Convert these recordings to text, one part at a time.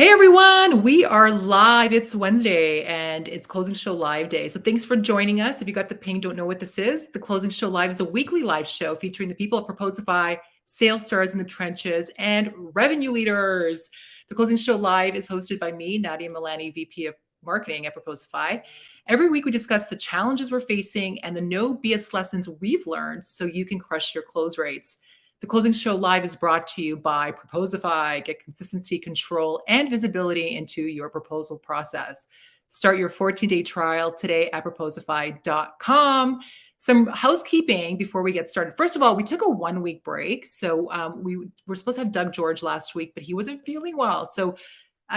Hey everyone, we are live. It's Wednesday and it's Closing Show Live Day. So thanks for joining us. If you got the ping, don't know what this is, the Closing Show Live is a weekly live show featuring the people of Proposify, sales stars in the trenches, and revenue leaders. The Closing Show Live is hosted by me, Nadia Milani, VP of Marketing at Proposify. Every week we discuss the challenges we're facing and the no BS lessons we've learned so you can crush your close rates. The Closing Show Live is brought to you by Proposify. Get consistency, control, and visibility into your proposal process. Start your 14-day trial today at proposify.com. Some housekeeping before we get started. First of all, we took a 1-week break. So we were supposed to have Doug George last week, but he wasn't feeling well. So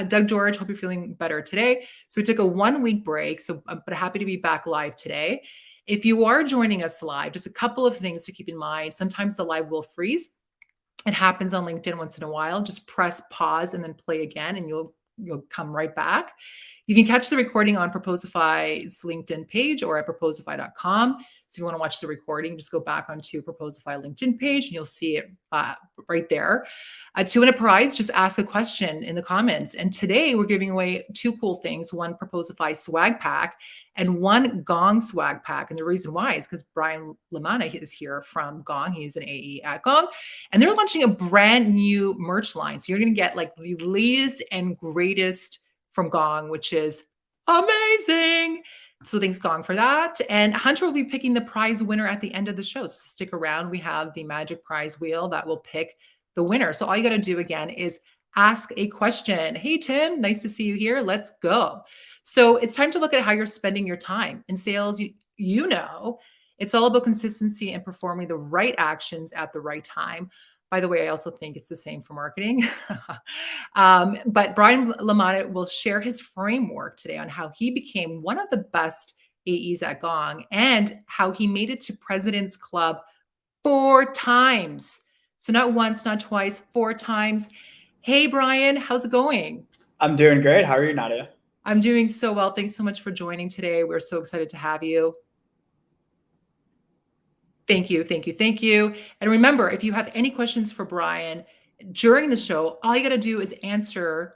Doug George, hope you're feeling better today. So we took a 1-week break. But happy to be back live today. If you are joining us live, just a couple of things to keep in mind. Sometimes the live will freeze. It happens on LinkedIn once in a while. Just press pause and then play again, and you'll come right back. You can catch the recording on Proposify's LinkedIn page or at proposify.com. So if you want to watch the recording, just go back onto Proposify LinkedIn page and you'll see it right there. To win a prize, just ask a question in the comments. And today we're giving away 2 cool things, one Proposify swag pack and one Gong swag pack. And the reason why is because LaManna is here from Gong. He's an AE at Gong. And they're launching a brand new merch line. So you're going to get like the latest and greatest from Gong, which is amazing. So thanks, Gong, for that. And Hunter will be picking the prize winner at the end of the show. So stick around. We have the magic prize wheel that will pick the winner. So all you got to do again is ask a question. Hey, Tim, nice to see you here. Let's go. So it's time to look at how you're spending your time. In sales, you know, it's all about consistency and performing the right actions at the right time. By the way, I also think it's the same for marketing. But Brian LaManna will share his framework today on how he became one of the best AEs at Gong and how he made it to President's Club 4 times. So not once, not twice, 4 times. Hey, Brian, how's it going? I'm doing great. How are you, Nadia? I'm doing so well. Thanks so much for joining today. We're so excited to have you. Thank you, thank you, thank you. And remember, if you have any questions for Brian during the show, all you got to do is answer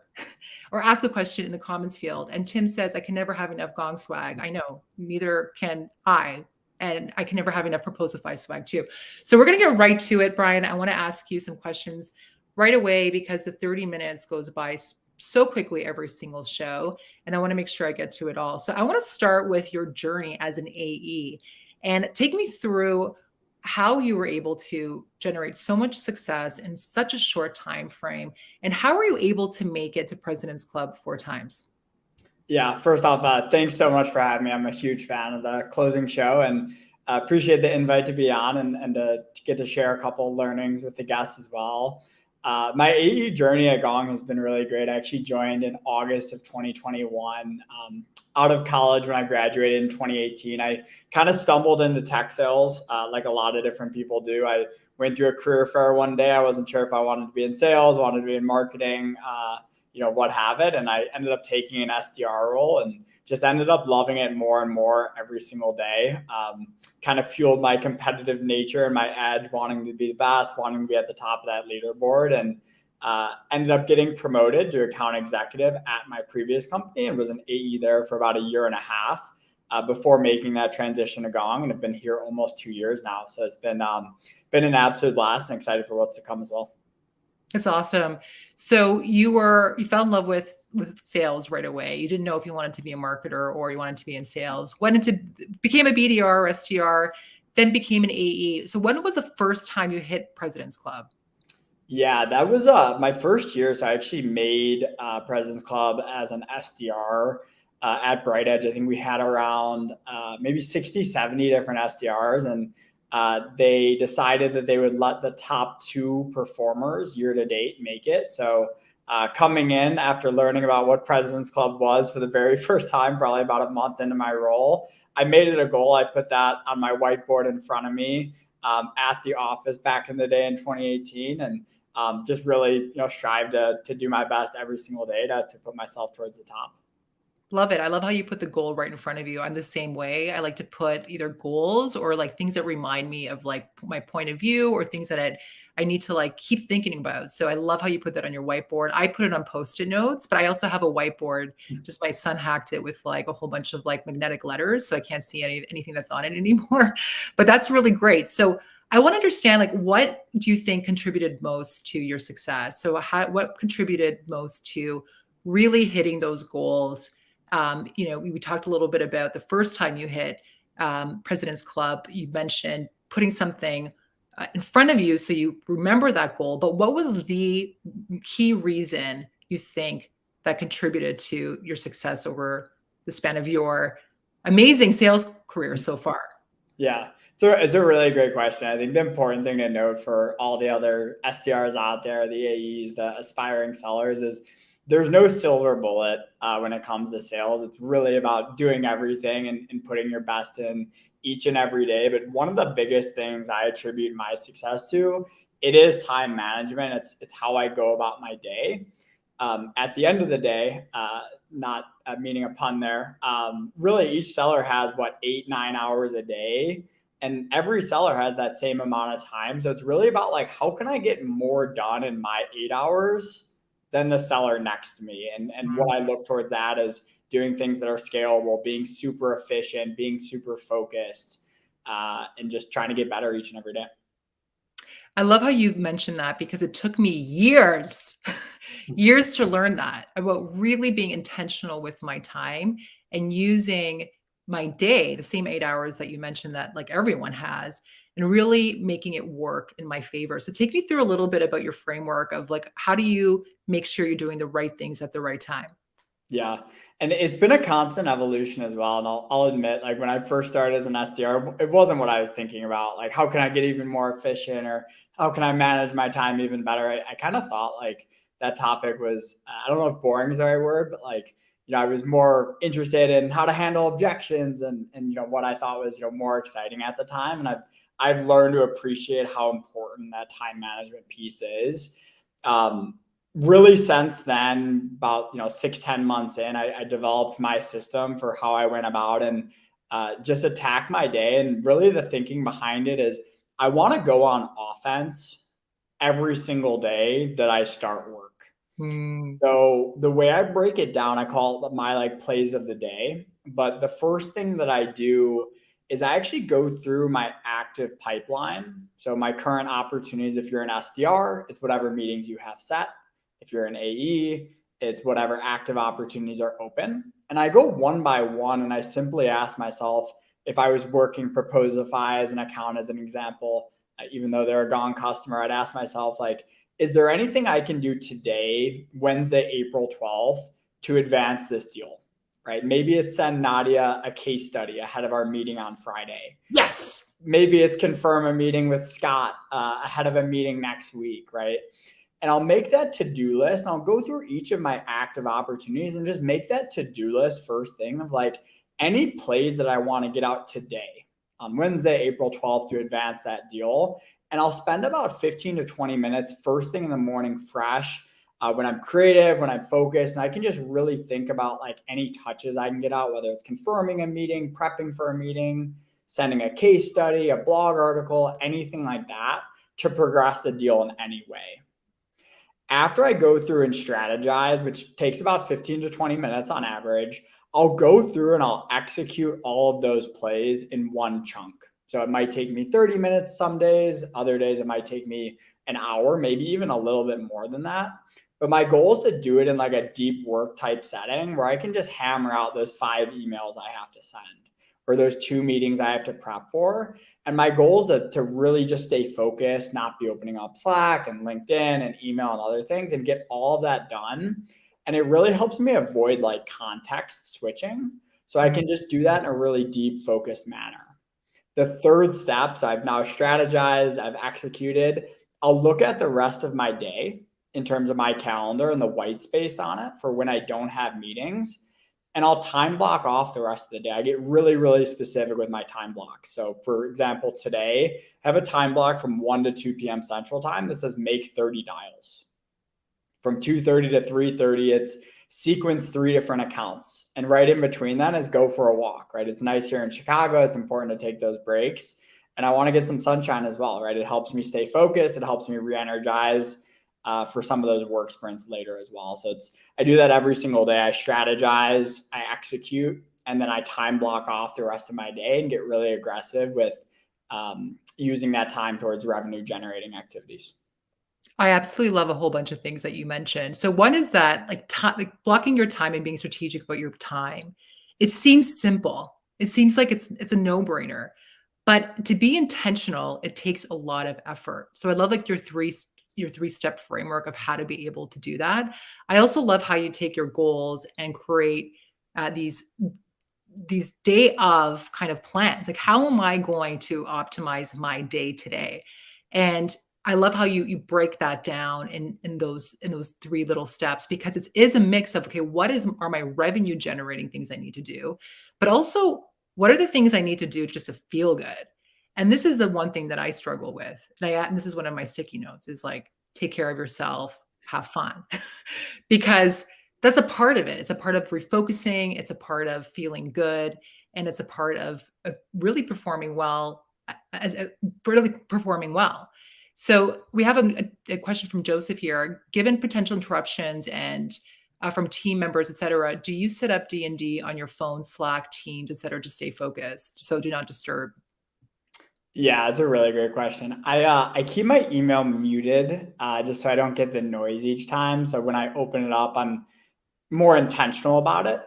or ask a question in the comments field. And Tim says, I can never have enough Gong swag. I know, neither can I. And I can never have enough Proposify swag too. So we're going to get right to it, Brian. I want to ask you some questions right away because the 30 minutes goes by so quickly every single show. And I want to make sure I get to it all. So I want to start with your journey as an AE. And take me through how you were able to generate so much success in such a short time frame, and how were you able to make it to President's Club 4 times? Yeah, first off, thanks so much for having me. I'm a huge fan of the closing show and appreciate the invite to be on and to get to share a couple learnings with the guests as well. My AE journey at Gong has been really great. I actually joined in August of 2021. Out of college when I graduated in 2018, I kind of stumbled into tech sales like a lot of different people do. I went through a career fair one day. I wasn't sure if I wanted to be in sales, wanted to be in marketing, what have it. And I ended up taking an SDR role and just ended up loving it more and more every single day. Kind of fueled my competitive nature and my edge, wanting to be the best, wanting to be at the top of that leaderboard, and ended up getting promoted to account executive at my previous company and was an AE there for about 1.5 years before making that transition to Gong, and have been here almost 2 years now. So it's been an absolute blast and excited for what's to come as well. That's awesome. So you fell in love with sales right away. You didn't know if you wanted to be a marketer or you wanted to be in sales. Became a BDR or SDR, then became an AE. So when was the first time you hit President's Club? Yeah, that was my first year. So I actually made President's Club as an SDR at Bright Edge. I think we had around maybe 60, 70 different SDRs, and they decided that they would let the top 2 performers year to date make it. So coming in after learning about what President's Club was for the very first time, probably about a month into my role, I made it a goal. I put that on my whiteboard in front of me at the office back in the day in 2018, and just really strive to do my best every single day to put myself towards the top. Love it. I love how you put the goal right in front of you. I'm the same way. I like to put either goals or like things that remind me of like my point of view or things that I need to like keep thinking about. So I love how you put that on your whiteboard. I put it on post-it notes, but I also have a whiteboard. Just my son hacked it with like a whole bunch of like magnetic letters. So I can't see anything that's on it anymore. But that's really great. So I want to understand like what do you think contributed most to your success? So what contributed most to really hitting those goals? We talked a little bit about the first time you hit President's Club. You mentioned putting something in front of you so you remember that goal. But what was the key reason you think that contributed to your success over the span of your amazing sales career so far? Yeah. So it's a really great question. I think the important thing to note for all the other SDRs out there, the AEs, the aspiring sellers, is there's no silver bullet when it comes to sales. It's really about doing everything and putting your best in each and every day. But one of the biggest things I attribute my success to, it is time management. It's how I go about my day. At the end of the day, not meaning a pun there, really each seller has 8-9 hours a day, and every seller has that same amount of time. So it's really about like, how can I get more done in my 8 hours than the seller next to me? And what I look towards that is doing things that are scalable, being super efficient, being super focused, and just trying to get better each and every day. I love how you mentioned that because it took me years, years to learn that about really being intentional with my time and using my day, the same 8 hours that you mentioned that like everyone has, and really making it work in my favor. So take me through a little bit about your framework of like, how do you make sure you're doing the right things at the right time? Yeah. And it's been a constant evolution as well. And I'll admit, like when I first started as an SDR, it wasn't what I was thinking about. Like, how can I get even more efficient, or how can I manage my time even better? I kind of thought like that topic was, I don't know if boring is the right word, but like, I was more interested in how to handle objections and what I thought was, more exciting at the time. And I've learned to appreciate how important that time management piece is. Really since then, about 6-10 months in, I developed my system for how I went about and just attack my day. And really the thinking behind it is I want to go on offense every single day that I start work. Mm. So the way I break it down, I call it my like plays of the day. But the first thing that I do is I actually go through my active pipeline. So my current opportunities, if you're an SDR, it's whatever meetings you have set. If you're an AE, it's whatever active opportunities are open. And I go one by one and I simply ask myself, if I was working Proposify as an account, as an example, even though they're a Gong customer, I'd ask myself, like, is there anything I can do today, Wednesday, April 12th, to advance this deal? Right? Maybe it's send Nadia a case study ahead of our meeting on Friday. Yes. Maybe it's confirm a meeting with Scott ahead of a meeting next week, right? And I'll make that to-do list and I'll go through each of my active opportunities and just make that to-do list first thing of like any plays that I want to get out today on Wednesday, April 12th to advance that deal. And I'll spend about 15 to 20 minutes first thing in the morning fresh when I'm creative, when I'm focused, and I can just really think about like any touches I can get out, whether it's confirming a meeting, prepping for a meeting, sending a case study, a blog article, anything like that to progress the deal in any way. After I go through and strategize, which takes about 15 to 20 minutes on average, I'll go through and I'll execute all of those plays in one chunk. So it might take me 30 minutes some days, other days it might take me an hour, maybe even a little bit more than that. But my goal is to do it in like a deep work type setting where I can just hammer out those 5 emails I have to send or those 2 meetings I have to prep for. And my goal is to really just stay focused, not be opening up Slack and LinkedIn and email and other things, and get all of that done. And it really helps me avoid like context switching. So I can just do that in a really deep, focused manner. The third step, so I've now strategized, I've executed. I'll look at the rest of my day in terms of my calendar and the white space on it for when I don't have meetings. And I'll time block off the rest of the day. I get really, really specific with my time blocks. So for example, today, I have a time block from 1 to 2 p.m. Central Time that says make 30 dials from 2:30 to 3:30, it's sequence 3 different accounts. And right in between that is go for a walk, right? It's nice here in Chicago. It's important to take those breaks. And I want to get some sunshine as well, right? It helps me stay focused. It helps me re-energize for some of those work sprints later as well. So I do that every single day. I strategize, I execute, and then I time block off the rest of my day and get really aggressive with using that time towards revenue generating activities. I absolutely love a whole bunch of things that you mentioned. So one is that like blocking your time and being strategic about your time. It seems simple. It seems like it's a no-brainer. But to be intentional, it takes a lot of effort. So I love like your three-step framework of how to be able to do that. I also love how you take your goals and create these day of kind of plans. Like, how am I going to optimize my day today? And I love how you break that down in those three little steps, because it is a mix of, okay, are my revenue generating things I need to do, but also what are the things I need to do just to feel good? And this is the one thing that I struggle with. And this is one of my sticky notes, is like, take care of yourself, have fun. Because that's a part of it. It's a part of refocusing, it's a part of feeling good, and it's a part of really performing well, really performing well. So we have a question from Joseph here. Given potential interruptions and from team members, et cetera, do you set up D&D on your phone, Slack, Teams, et cetera, to stay focused? So do not disturb. Yeah, it's a really great question. I keep my email muted just so I don't get the noise each time. So when I open it up, I'm more intentional about it.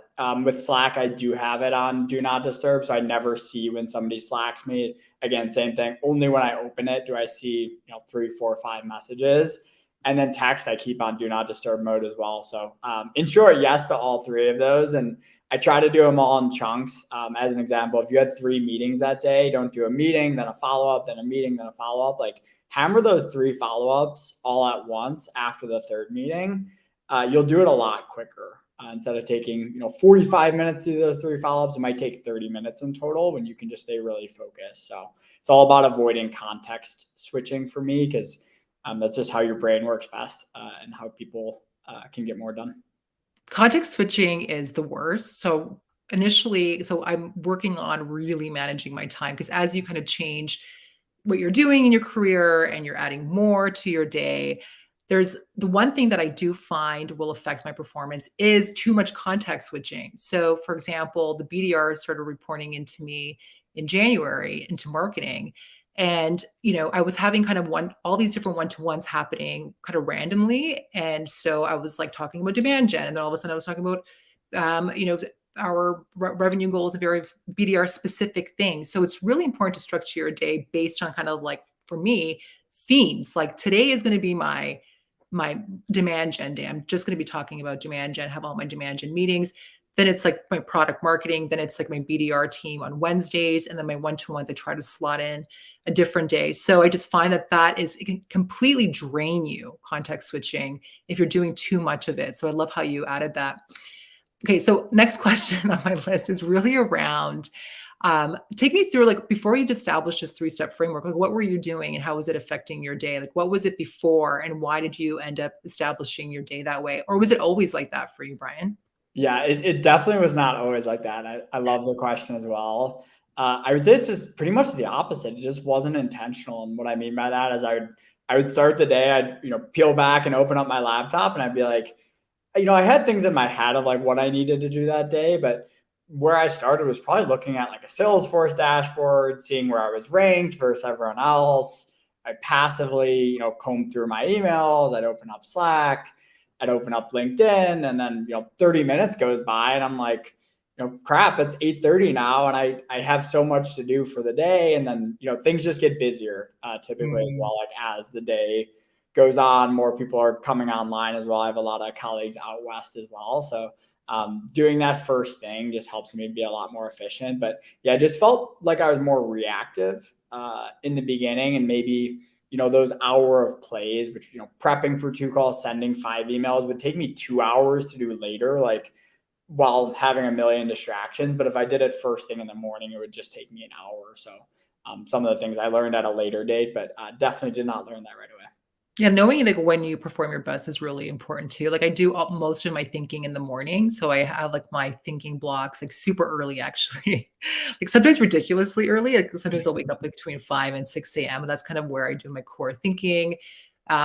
With Slack, I do have it on do not disturb, so I never see when somebody Slacks me. Again, same thing. Only when I open it do I see 3, 4, 5 messages. And then text, I keep on do not disturb mode as well. So in short, yes to all 3 of those. And I try to do them all in chunks. As an example, if you had 3 meetings that day, don't do a meeting, then a follow-up, then a meeting, then a follow-up. Like, hammer those 3 follow-ups all at once after the 3rd meeting. You'll do it a lot quicker. Instead of taking 45 minutes to do those 3 follow-ups, it might take 30 minutes in total when you can just stay really focused. So it's all about avoiding context switching for me, because that's just how your brain works best and how people can get more done. Context switching is the worst. So I'm working on really managing my time, because as you kind of change what you're doing in your career and you're adding more to your day, there's the one thing that I do find will affect my performance is too much context switching. So for example, the BDR started reporting into me in January into marketing. And, I was having kind of all these different one-to-ones happening kind of randomly. And so I was like talking about demand gen. And then all of a sudden I was talking about, our revenue goals and various BDR specific things. So it's really important to structure your day based on kind of like, for me, themes. Like, today is going to be my demand gen day. I'm just going to be talking about demand gen, have all my demand gen meetings. Then it's like my product marketing. Then it's like my BDR team on Wednesdays. And then my one-to-ones, I try to slot in a different day. So I just find it can completely drain you, context switching, if you're doing too much of it. So I love how you added that. Okay, so next question on my list is really around, take me through, like, before you established this 3-step framework, like, what were you doing and how was it affecting your day? Like, what was it before and why did you end up establishing your day that way? Or was it always like that for you, Brian? Yeah, it definitely was not always like that. I love the question as well. I would say it's just pretty much the opposite. It just wasn't intentional. And what I mean by that is I would start the day, I'd peel back and open up my laptop, and I'd be like, I had things in my head of like what I needed to do that day, but where I started was probably looking at like a Salesforce dashboard, seeing where I was ranked versus everyone else. I passively, comb through my emails. I'd open up Slack, I'd open up LinkedIn, and then 30 minutes goes by, and I'm like, crap, it's 8:30 now, and I have so much to do for the day, and then things just get busier typically as well. Like, as the day goes on, more people are coming online as well. I have a lot of colleagues out west as well, so doing that first thing just helps me be a lot more efficient. But yeah, I just felt like I was more reactive in the beginning, and maybe those hour of plays, which prepping for 2 calls, sending 5 emails would take me 2 hours to do later, like while having a million distractions. But if I did it first thing in the morning, it would just take me an hour or so. Some of the things I learned at a later date, but definitely did not learn that right away. Yeah, knowing like when you perform your best is really important too. Like I do most of my thinking in the morning, so I have like my thinking blocks like super early actually. Like sometimes ridiculously early. Like sometimes I'll wake up like between 5 and 6 a.m. and that's kind of where I do my core thinking.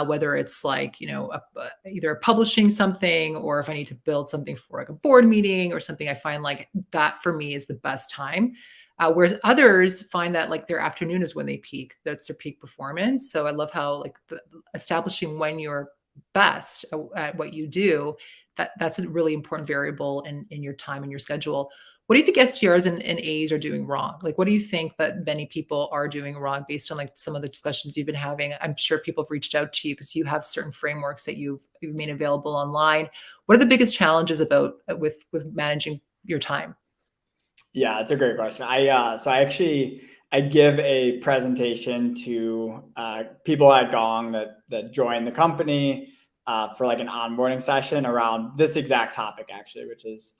Whether it's like, either publishing something or if I need to build something for like a board meeting or something, I find like that for me is the best time. Whereas others find that like their afternoon is when they peak. That's their peak performance. So I love how like establishing when you're best at what you do, that's a really important variable in your time and your schedule. What do you think STRs and A's are doing wrong? Like, what do you think that many people are doing wrong based on like some of the discussions you've been having? I'm sure people have reached out to you because you have certain frameworks that you've made available online. What are the biggest challenges about with managing your time? Yeah, it's a great question. I give a presentation to people at Gong that join the company for like an onboarding session around this exact topic, actually, which is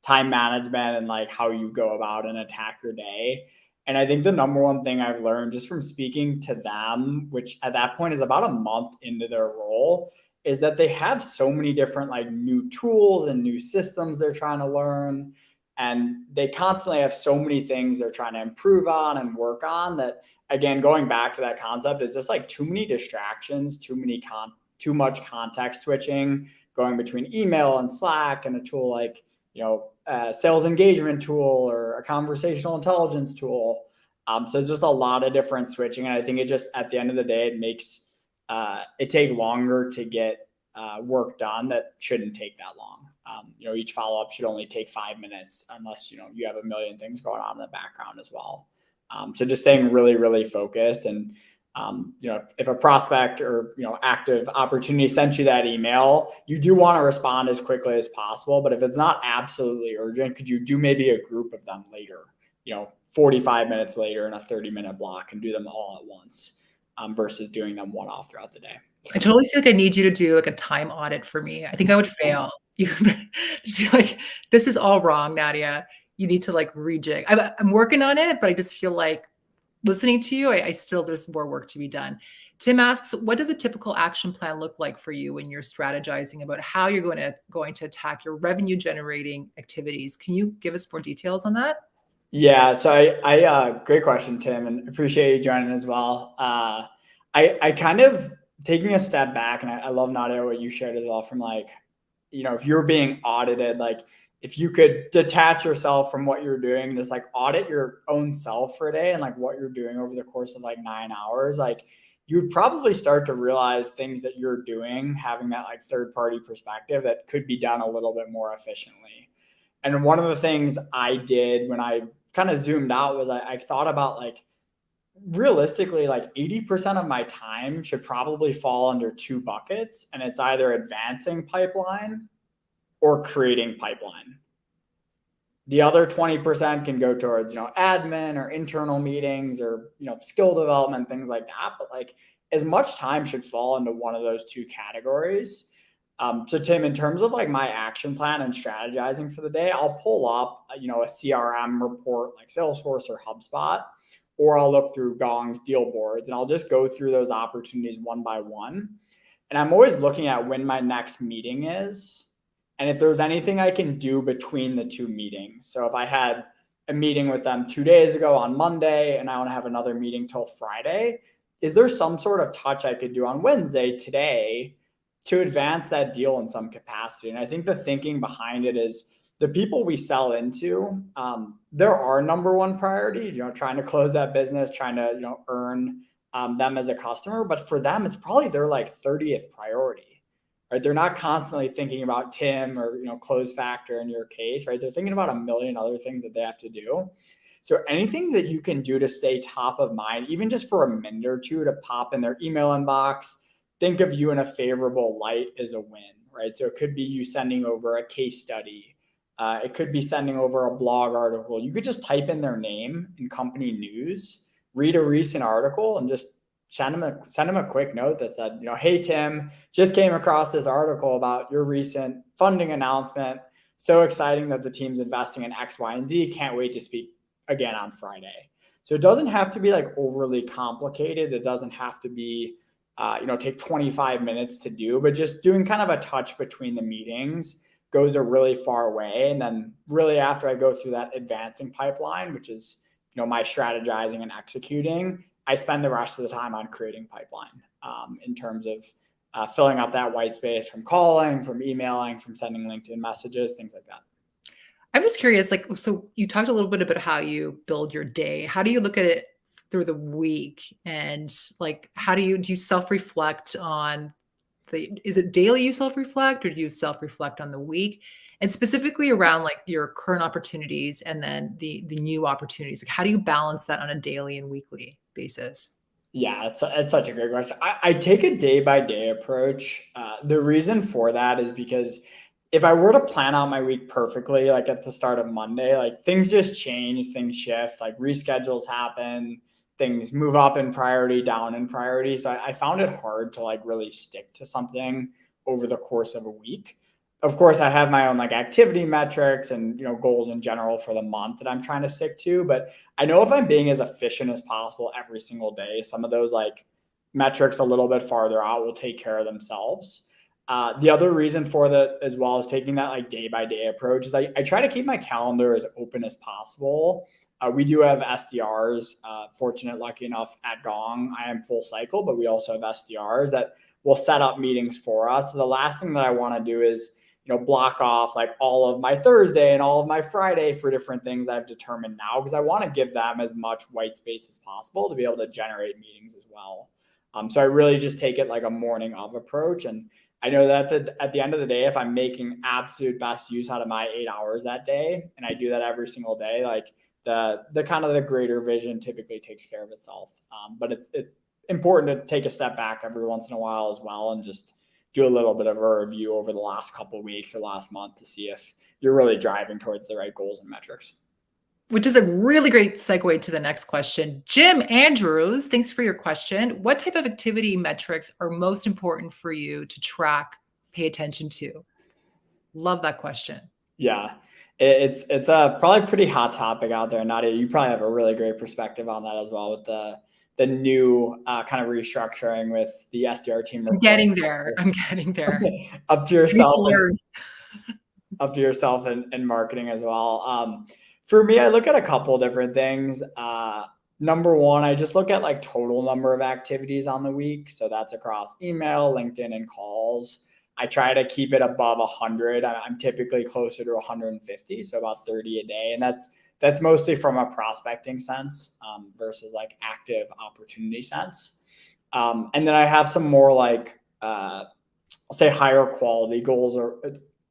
time management and like how you go about and attack your day. And I think the number one thing I've learned just from speaking to them, which at that point is about a month into their role, is that they have so many different like new tools and new systems they're trying to learn, and they constantly have so many things they're trying to improve on and work on that, again, going back to that concept, it's just like too many distractions, too much context switching, going between email and Slack and a tool like a sales engagement tool or a conversational intelligence tool. So it's just a lot of different switching, and I think it just at the end of the day it makes it take longer to get work done that shouldn't take that long. Each follow up should only take 5 minutes, unless you have a million things going on in the background as well. So just staying really, really focused, and if a prospect or active opportunity sent you that email, you do want to respond as quickly as possible. But if it's not absolutely urgent, could you do maybe a group of them later? 45 minutes later in a 30-minute block, and do them all at once, versus doing them one off throughout the day. I totally feel like I need you to do like a time audit for me. I think I would fail. You just be like, this is all wrong, Nadia. You need to like rejig. I'm working on it, but I just feel like listening to you, I still there's more work to be done. Tim asks, what does a typical action plan look like for you when you're strategizing about how you're going to attack your revenue generating activities? Can you give us more details on that? Yeah, so I great question, Tim, and appreciate you joining as well. I kind of taking a step back, and I love, Nadia, what you shared as well, from like, if you're being audited, like if you could detach yourself from what you're doing and just like audit your own self for a day and like what you're doing over the course of like 9 hours, like you would probably start to realize things that you're doing, having that like third party perspective that could be done a little bit more efficiently. And one of the things I did when I kind of zoomed out was I thought about like, realistically, like 80% of my time should probably fall under two buckets, and it's either advancing pipeline or creating pipeline. The other 20% can go towards admin or internal meetings or skill development, things like that. But like as much time should fall into one of those two categories. So Tim, in terms of like my action plan and strategizing for the day, I'll pull up a CRM report like Salesforce or HubSpot, or I'll look through Gong's deal boards, and I'll just go through those opportunities one by one. And I'm always looking at when my next meeting is, and if there's anything I can do between the two meetings. So if I had a meeting with them 2 days ago on Monday, and I want to have another meeting till Friday, is there some sort of touch I could do on Wednesday today to advance that deal in some capacity? And I think the thinking behind it is the people we sell into, they're our number one priority, trying to close that business, trying to, earn them as a customer. But for them, it's probably their like 30th priority, right? They're not constantly thinking about Tim or, close factor in your case, right? They're thinking about a million other things that they have to do. So anything that you can do to stay top of mind, even just for a minute or two, to pop in their email inbox, think of you in a favorable light, is a win, right? So it could be you sending over a case study. It could be sending over a blog article. You could just type in their name in company news, read a recent article, and just send them a quick note that said, hey, Tim, just came across this article about your recent funding announcement. So exciting that the team's investing in X, Y, and Z. Can't wait to speak again on Friday. So it doesn't have to be like overly complicated. It doesn't have to be take 25 minutes to do, but just doing kind of a touch between the meetings goes a really far way. And then really after I go through that advancing pipeline, which is, my strategizing and executing, I spend the rest of the time on creating pipeline in terms of filling up that white space from calling, from emailing, from sending LinkedIn messages, things like that. I'm just curious, so you talked a little bit about how you build your day. How do you look at it through the week? And how do you self-reflect on is it daily you self-reflect, or do you self-reflect on the week? And specifically around your current opportunities and then the new opportunities, how do you balance that on a daily and weekly basis? Yeah, it's such a great question. I take a day by day approach. The reason for that is because if I were to plan out my week perfectly, like at the start of Monday, things just change, things shift, reschedules happen, things move up in priority, down in priority. So I found it hard to really stick to something over the course of a week. Of course, I have my own activity metrics and goals in general for the month that I'm trying to stick to. But I know if I'm being as efficient as possible every single day, some of those metrics a little bit farther out will take care of themselves. The other reason for that as well is taking that day by day approach is I try to keep my calendar as open as possible. We do have SDRs, lucky enough at Gong, I am full cycle, but we also have SDRs that will set up meetings for us. So the last thing that I want to do is, block off all of my Thursday and all of my Friday for different things I've determined now, because I want to give them as much white space as possible to be able to generate meetings as well. So I really just take it like a morning of approach. And I know that at the end of the day, if I'm making absolute best use out of my 8 hours that day, and I do that every single day, the kind of the greater vision typically takes care of itself. But it's important to take a step back every once in a while as well, and just do a little bit of a review over the last couple of weeks or last month to see if you're really driving towards the right goals and metrics. Which is a really great segue to the next question. Jim Andrews, thanks for your question. What type of activity metrics are most important for you to track, pay attention to? Love that question. Yeah, it's a probably pretty hot topic out there. Nadia, you probably have a really great perspective on that as well, with the new kind of restructuring with the SDR team. I'm getting there. Up to yourself and marketing as well. For me, I look at a couple different things. Number one, I just look at total number of activities on the week. So that's across email, LinkedIn, and calls. I try to keep it above 100. I'm typically closer to 150, so about 30 a day. And that's mostly from a prospecting sense versus active opportunity sense. And then I have some more I'll say higher quality goals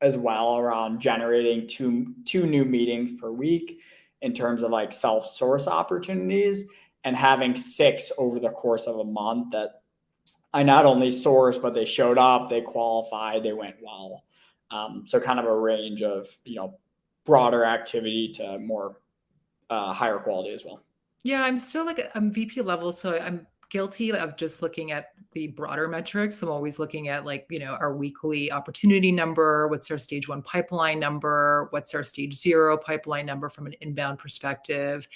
as well, around generating two new meetings per week in terms of self-source opportunities, and having 6 over the course of a month that I not only sourced, but they showed up, they qualified, they went well. So kind of a range of, broader activity to more higher quality as well. Yeah, I'm still I'm VP level, so I'm guilty of just looking at the broader metrics. I'm always looking at our weekly opportunity number, what's our stage 1 pipeline number, what's our stage 0 pipeline number from an inbound perspective.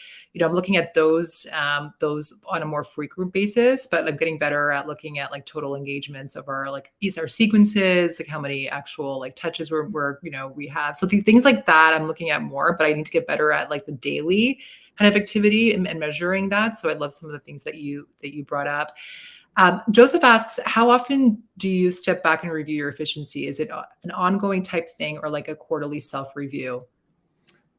I'm looking at those on a more frequent basis, but I'm getting better at looking at total engagements of our our sequences, how many actual touches we have. So things like that I'm looking at more, but I need to get better at the daily kind of activity and measuring that. So I love some of the things that you brought up. Joseph asks, how often do you step back and review your efficiency? Is it an ongoing type thing, or a quarterly self-review?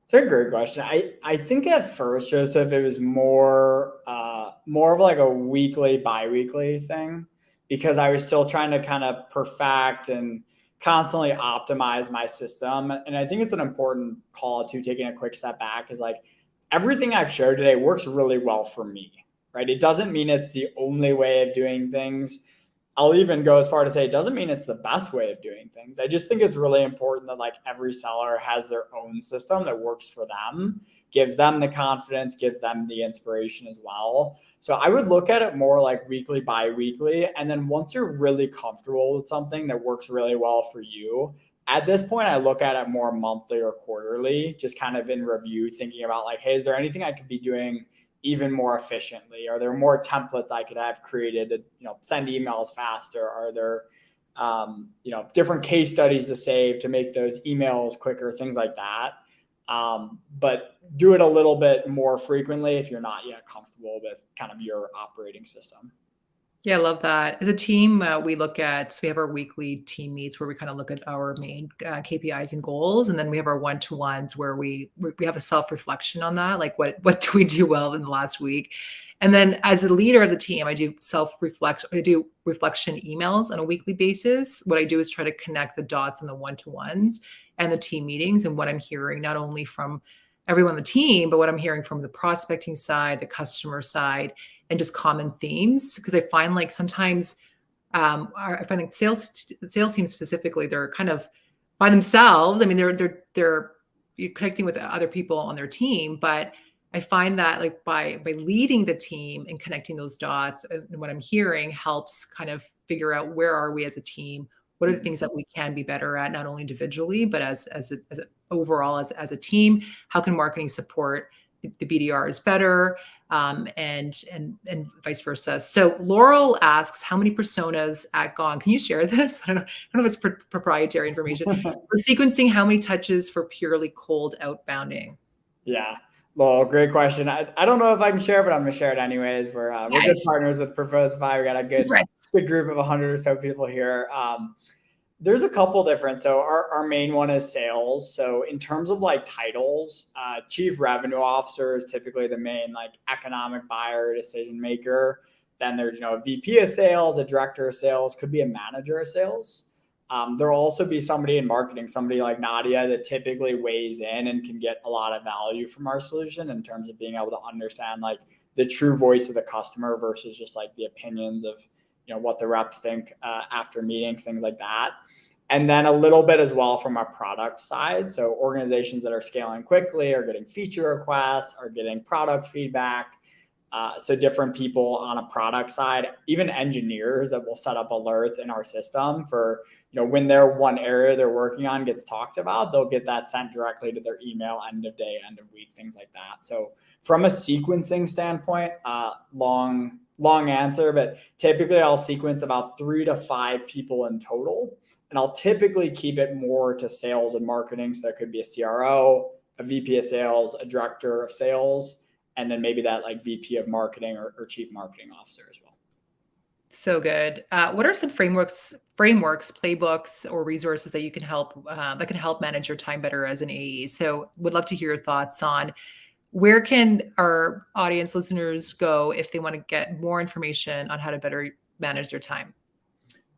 It's a great question. I think at first, Joseph, it was more of a weekly, bi-weekly thing, because I was still trying to kind of perfect and constantly optimize my system. And I think it's an important call to taking a quick step back, is everything I've shared today works really well for me, right? It doesn't mean it's the only way of doing things. I'll even go as far to say it doesn't mean it's the best way of doing things. I just think it's really important that every seller has their own system that works for them, gives them the confidence, gives them the inspiration as well. So I would look at it more weekly, bi-weekly. And then once you're really comfortable with something that works really well for you, at this point, I look at it more monthly or quarterly, just kind of in review, thinking about hey, is there anything I could be doing even more efficiently? Are there more templates I could have created to, send emails faster? Are there, different case studies to save to make those emails quicker, things like that. But do it a little bit more frequently if you're not yet comfortable with kind of your operating system. Yeah, I love that. As a team, we have our weekly team meets where we kind of look at our main KPIs and goals, and then we have our one-to-ones where we have a self-reflection on that, like what do we do well in the last week, and then as a leader of the team, I do reflection emails on a weekly basis. What I do is try to connect the dots in the one-to-ones and the team meetings and what I'm hearing not only from everyone on the team, but what I'm hearing from the prospecting side, the customer side, and just common themes. Because I find like sometimes I find like sales teams specifically, they're kind of by themselves. I mean, they're connecting with other people on their team, but I find that like by leading the team and connecting those dots, and what I'm hearing helps kind of figure out where are we as a team, what are the things that we can be better at, not only individually but as overall as a team. How can marketing support the BDRs better, and vice versa. So Laurel asks, how many personas at Gong? Can you share this? I don't know if it's proprietary information. We're sequencing how many touches for purely cold outbounding. Yeah. Well, great question. I don't know if I can share, but I'm going to share it anyways. We're good partners with Proposify. We got a good group of 100 or so people here. There's a couple different. So our main one is sales. So in terms of like titles, chief revenue officer is typically the main like economic buyer, decision maker. Then there's, a VP of sales, a director of sales, could be a manager of sales. There'll also be somebody in marketing, somebody like Nadia that typically weighs in and can get a lot of value from our solution in terms of being able to understand like the true voice of the customer versus just like the opinions of, what the reps think after meetings, things like that. And then a little bit as well from our product side. So organizations that are scaling quickly are getting feature requests, are getting product feedback. So different people on a product side, even engineers that will set up alerts in our system for, when their one area they're working on gets talked about, they'll get that sent directly to their email, end of day, end of week, things like that. So from a sequencing standpoint, long answer, but typically I'll sequence about 3 to 5 people in total. And I'll typically keep it more to sales and marketing. So that could be a CRO, a VP of sales, a director of sales, and then maybe that like VP of marketing or chief marketing officer as well. So good. What are some frameworks, playbooks, or resources that you can that can help manage your time better as an AE? So would love to hear your thoughts on where can our audience listeners go if they want to get more information on how to better manage their time?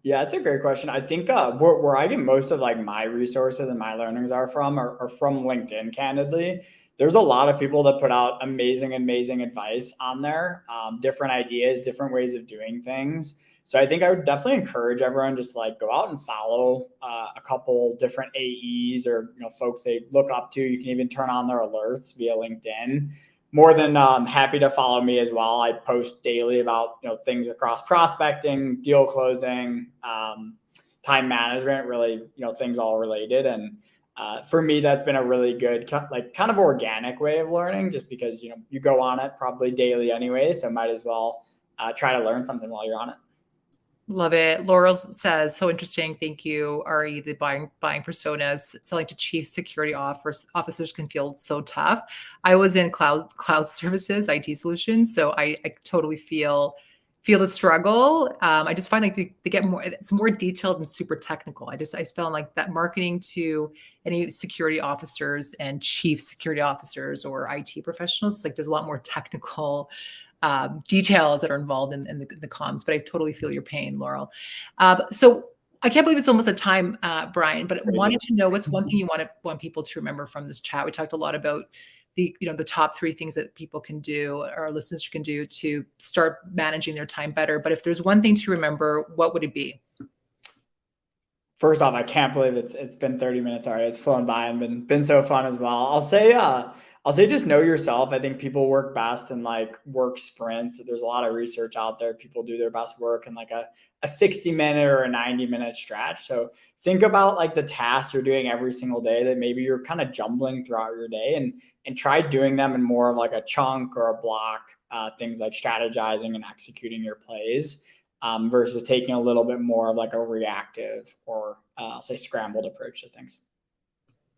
Yeah, that's a great question. I think where I get most of like my resources and my learnings are from LinkedIn, candidly. There's a lot of people that put out amazing advice on there, different ideas, different ways of doing things. So I think I would definitely encourage everyone just like go out and follow a couple different AEs or folks they look up to. You can even turn on their alerts via LinkedIn. More than happy to follow me as well. I post daily about things across prospecting, deal closing, time management, really things all related. And for me, that's been a really good kind of organic way of learning, just because you go on it probably daily anyway, so might as well try to learn something while you're on it. Love it. Laurel says, so interesting. Thank you, Ari. The buying personas, selling to chief security officers can feel so tough. I was in cloud services, IT solutions, so I totally feel the struggle. I just find like they get more, it's more detailed and super technical. I felt like that marketing to any security officers and chief security officers or IT professionals, like there's a lot more technical details that are involved in the comms, but I totally feel your pain, Laurel. So I can't believe it's almost a time, Brian, but I wanted to know what's one thing you want people to remember from this chat. We talked a lot about the top 3 things that people can do, or our listeners can do to start managing their time better. But if there's one thing to remember, what would it be? First off, I can't believe it's been 30 minutes already. It's flown by and been so fun as well. I'll say just know yourself. I think people work best in like work sprints. There's a lot of research out there. People do their best work in like a 60-minute or a 90-minute stretch. So think about like the tasks you're doing every single day that maybe you're kind of jumbling throughout your day, and try doing them in more of like a chunk or a block. Things like strategizing and executing your plays, versus taking a little bit more of like a reactive or I'll say scrambled approach to things.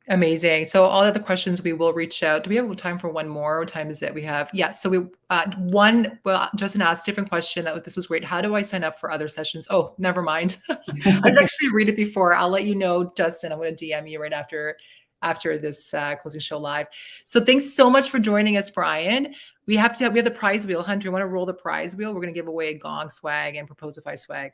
Amazing. So all of the questions we will reach out. Do we have time for one more? What time is it? We have, yeah. So Justin asked a different question this was great. How do I sign up for other sessions? Oh, never mind. I've actually read it before. I'll let you know, Justin. I'm going to DM you right after this closing show live. So thanks so much for joining us, Brian. We have the prize wheel. Hunter, you want to roll the prize wheel? We're going to give away Gong swag and Proposify swag.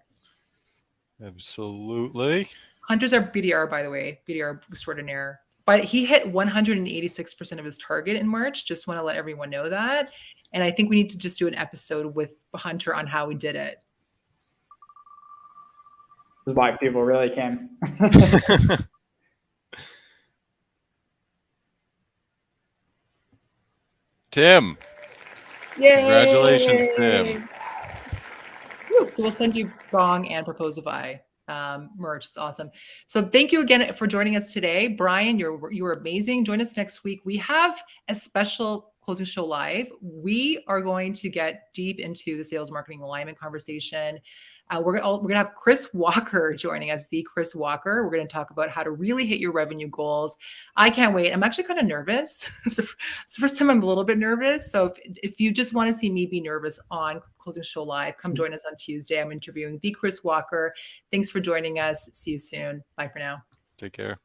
Absolutely. Hunter's our BDR, by the way, BDR extraordinaire. But he hit 186% of his target in March. Just want to let everyone know that. And I think we need to just do an episode with Hunter on how we did it. This is why people really came. Tim. Yay! Congratulations, Tim. Woo. So we'll send you Gong and Proposify merch. It's awesome. So thank you again for joining us today. Brian, you were amazing. Join us next week. We have a special closing show live. We are going to get deep into the sales marketing alignment conversation. We're gonna have Chris Walker joining us, the Chris Walker. We're gonna talk about how to really hit your revenue goals. I can't wait. I'm actually kind of nervous. It's the first time I'm a little bit nervous. So if you just want to see me be nervous on Closing Show Live, come join us on Tuesday. I'm interviewing the Chris Walker. Thanks for joining us. See you soon. Bye for now. Take care.